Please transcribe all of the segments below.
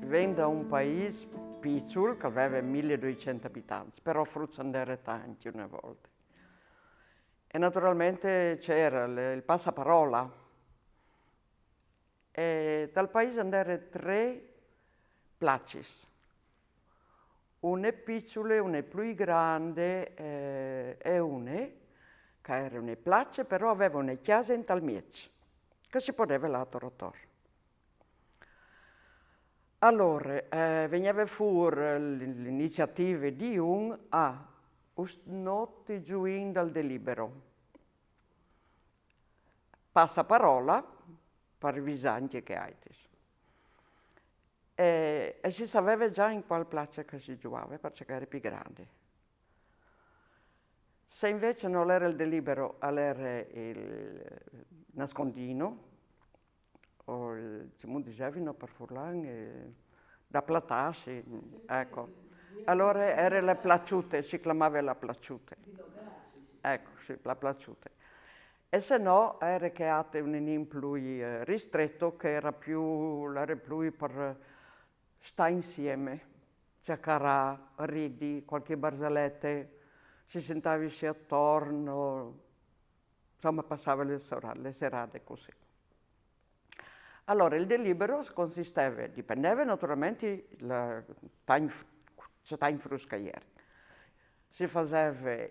vengo da un paese piccolo che aveva 1200 abitanti, però fruzzandere tanti una volta. E naturalmente c'era il passaparola. E dal paese andare 3 placis. Una piccola, una più grande e una che era una place, però aveva una chiesa in tal mezzo, che si poteva lato rotore. Allora, veniva fuori l'iniziativa di un a notte giuin dal delibero. Passaparola per i visanti che hai. E si sapeva già in quale place che si giocava, perché era più grande. Se invece non era il delibero, era il nascondino, o il, come dicevano per Furlan, da platarsi, ecco. Allora era la placiute, si chiamava la placiute. Ecco, sì, la placiute. E se no era che aveva un innim più ristretto, che era più per stare insieme, cercare, ridi, qualche barzellette, si sentavi attorno, insomma passava le serate così. Allora il delibero consisteva, dipendeva naturalmente da time fruscaiere. Si faceva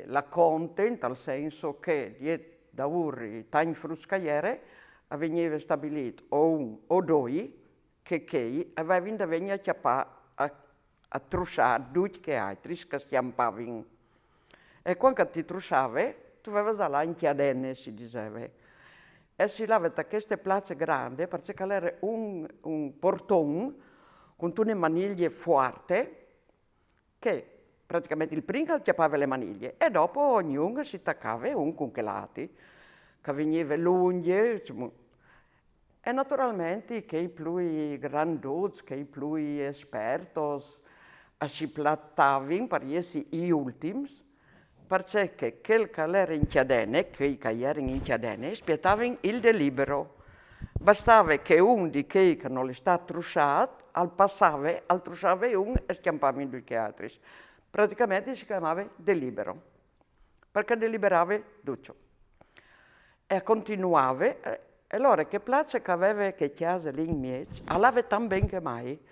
la conte, in tal senso che da urri time fruscaiere veniva stabilito o un o due che avevano da venire a trusciare due che altri che stiampavano. E quando ti trusciava, tu avevi là in chiadene, si diceva. E si lavava queste place grandi perché era un portone con una maniglia forte che praticamente il primo chiappava le maniglie e dopo ognuno si attaccava un con che lati, che veniva lunghe. E naturalmente che i più grandosi, che i più esperti, si plattavano per essere gli ultimi, perché quel che era in chiadene, che erano in chiadene, aspettavano il delibero. Bastava che uno di quelli che non li sta trusciato, al trusciava uno e schiampava in due altri. Praticamente si chiamava delibero, perché deliberava Duccio. E continuava, e allora che place che aveva che chiesa lì in mezzo, aveva tan ben che mai,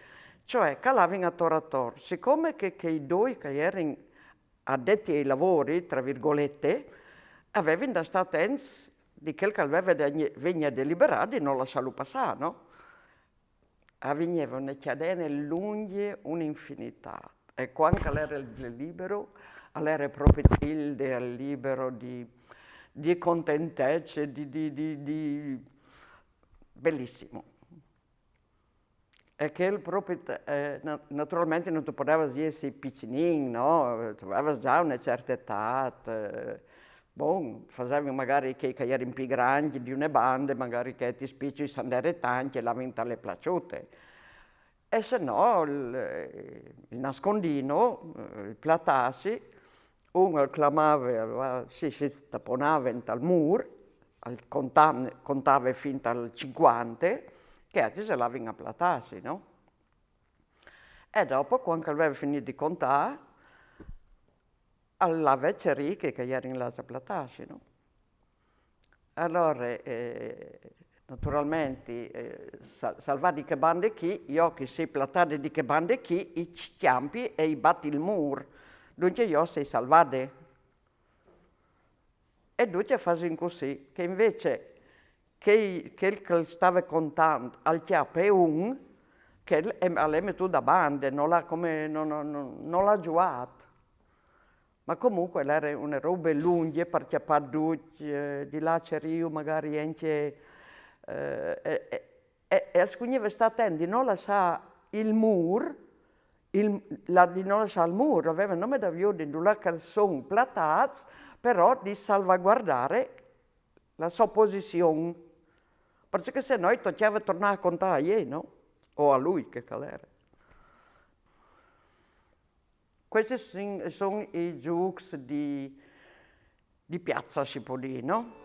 cioè che avevano a torno. Siccome che i due che erano addetti ai lavori, tra virgolette, avevano da stare attenti di quel che aveva veniva deliberato e non lasciarlo passare, no? Aveva una chiadene lunghe un'infinità. E quando era il libero, era proprio il libero di contentezza, di bellissimo. E che proprio, naturalmente non ti poteva essere piccinino, no? Tu avevi già una certa età. Facevi magari che erano più grandi di una banda, magari che ti spicci andare tanti e la vinta le piaciute. E se no il nascondino, il platassi, uno clamava, si tapponava in tal muro, contava fino al 50, che altri se l'avevano a platassi, no? E dopo, quando aveva finito di contare, alla vecchieria che erano là a platassi, no? Allora, naturalmente, salvati che bande chi, io che sei platati di che bande chi, i schiampi e i batti il muro. Dunque io sei salvati. E dunque facevano così, che invece che stava contando al chiappo è un, che l'ha messo da bande, non l'ha giocato. Ma comunque era una roba lunga per chiappare due, di là c'era magari anche. E scugneva sta attenti, non lasciare il muro, di non lasciare il muro, aveva il nome da viodi in là che sono platati, però di salvaguardare la sua posizione. Perché se no toccava tornare a contare a lei, no? O a lui che era. Questi sono i giochi di piazza, si può dire, no?